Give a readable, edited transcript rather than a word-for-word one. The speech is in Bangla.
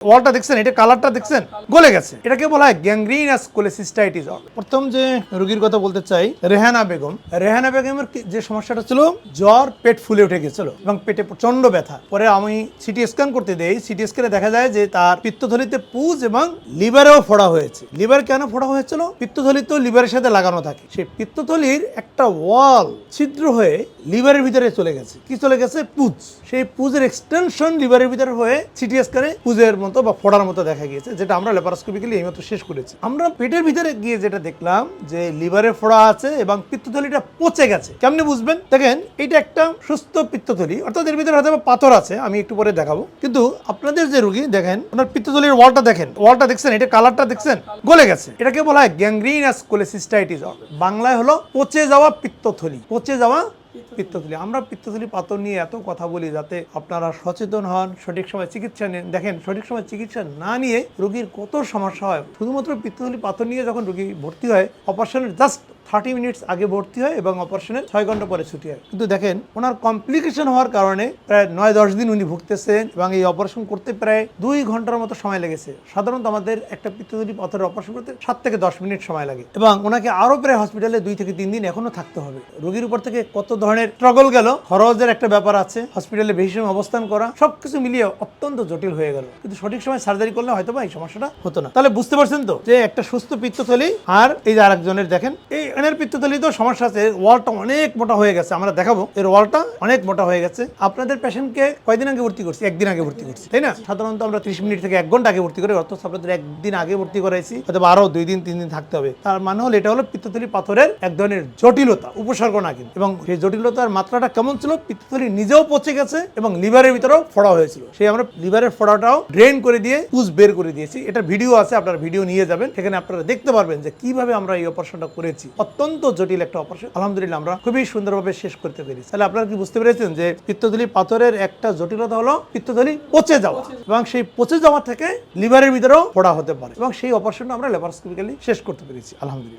ওয়ালটা দেখছেন, এটা কালারটা দেখছেন, গলে গেছে। এটাকে বলা হয় গ্যাংগ্রিনাস কোলেসিস্টাইটিস। প্রথম যে রোগীর কথা বলতে চাই, রেহানা বেগম। রেহানা বেগমের যে সমস্যাটা ছিল, জ্বর, পেট ফুলে উঠে গেছিল এবং পেটে প্রচন্ড ব্যথা। পরে আমি সিটি স্ক্যান করতে দেই। সিটি স্ক্যানে দেখা যায় যে তার পিত্তথলিতে পুজ এবং লিভারেও ফোড়া হয়েছে। লিভার কেন ফোড়া হয়েছিল? পিত্তথলি তো লিভারের সাথে লাগানো থাকে। সেই পিত্তথলির একটা ওয়াল ছিদ্র হয়ে লিভারের ভিতরে চলে গেছে। কি চলে গেছে? পুজ। সেই পুজের এক্সটেনশন লিভারের ভিতরে হয়ে সিটি স্ক্যানে পুজের মতো বা ফোড়ার মতো দেখা গিয়েছে, যেটা আমরা ল্যাপারোস্কোপিক্যালি এইমাত্র শেষ করেছি। আমরা পেটের ভিতরে গিয়ে যেটা দেখলাম যে লিভারে ফোড়া আছে এবং পিত্তথলিটা পচে গেছে। কেমনে বুঝবেন? দেখেন, এটা একটা সুস্থ পিত্তথলি, অর্থাৎ এর ভিতরে হয়তো পাথর আছে, আমি একটু পরে দেখাবো। কিন্তু আপনাদের যে রোগী দেখেন, ওনার পিত্তথলির ওয়ালটা দেখেন, ওয়ালটা দেখছেন, এটা কালারটা দেখছেন, গলে গেছে। এটাকে বলা হয় গ্যাংগ্রিনাস কোলেসিস্টাইটিস। বাংলায় হলো পচে যাওয়া পিত্তথলি। পচে যাওয়া পিত্তথলি। আমরা পিত্তথলি পাথর নিয়ে এত কথা বলি যাতে আপনারা সচেতন হন, সঠিক সময় চিকিৎসা নেন। দেখেন, সঠিক সময় চিকিৎসা না নিয়ে রোগীর কত সমস্যা হয়। শুধুমাত্র পিত্তথলি পাথর নিয়ে যখন রোগী ভর্তি হয়, অপারেশনের জাস্ট 30 মিনিটস আগে ভর্তি হয় এবং অপারেশনের 6 ঘন্টা পরে ছুটি হয়। কিন্তু দেখেন, ওনার কমপ্লিকেশন হওয়ার কারণে প্রায় 9-10 দিন উনি ভুগতেছেন এবং এই অপারেশন করতে প্রায় 2 ঘন্টার মতো সময় লেগেছে। সাধারণত আমাদের একটা পিত্তথলি পাথরের অপারেশন করতে 7 থেকে 10 মিনিট সময় লাগে এবং ওনাকে আরো প্রায় হসপিটালে 2 থেকে 3 দিন এখনো থাকতে হবে। রোগীর উপর থেকে কত ধরনের স্ট্রাগল গেল, খরচের একটা ব্যাপার আছে, হসপিটালে বেশি সময় অবস্থান করা, সবকিছু মিলিয়ে অত্যন্ত জটিল হয়ে গেল। কিন্তু সঠিক সময় সার্জারি করলে হয়তো বা এই সমস্যাটা হতো না। তাহলে বুঝতে পারছেন তো যে একটা সুস্থ পিত্তথলি আর এই যে আরেকজনের দেখেন, এই এনার পিত্তথলি তো সমস্যা আছে, ওয়ালটা অনেক মোটা হয়ে গেছে। আমরা দেখাবো, এর ওয়ালটা অনেক মোটা হয়ে গেছে। আপনাদের পেশেন্টকে কয়দিন আগে ভর্তি করছি? 1 দিন আগে ভর্তি করছি, তাই না? সাধারণত আমরা 30 মিনিট থেকে 1 ঘন্টা আগে ভর্তি করি, অর্থাৎ আপনাদের 1 দিন আগে ভর্তি করাইছি, হয়তো আরো 2 দিন 3 দিন থাকতে হবে। তার মানে হলো এটা হলো পিত্তথলি পাথরের এক ধরনের জটিলতা, উপসর্গ না কিন্তু। এবং সেই জটিলতার মাত্রাটা কেমন ছিল? পিত্তথলি নিজেও পচে গেছে এবং লিভারের ভিতরেও ফোড়া হয়েছিল। সেই আমরা লিভারের ফোড়াটাও ড্রেন করে দিয়ে পুজ বের করে দিয়েছি। এটা ভিডিও আছে, আপনারা ভিডিও নিয়ে যাবেন, সেখানে আপনারা দেখতে পারবেন যে কিভাবে আমরা এই অপারেশনটা করেছি। অত্যন্ত জটিল একটা অপারেশন, আলহামদুলিল্লাহ আমরা খুবই সুন্দরভাবে শেষ করতে পেরেছি। তাহলে আপনারা কি বুঝতে পেরেছেন যে পিত্তথলি পাথরের একটা জটিলতা হলো পিত্তথলি পচে যাওয়া, এবং সেই পচে যাওয়া থেকে লিভারের ভিতরেও ফোড়া হতে পারে, এবং সেই অপারেশনটা আমরা ল্যাপারোস্কোপিক্যালি শেষ করতে পেরেছি, আলহামদুলিল্লাহ।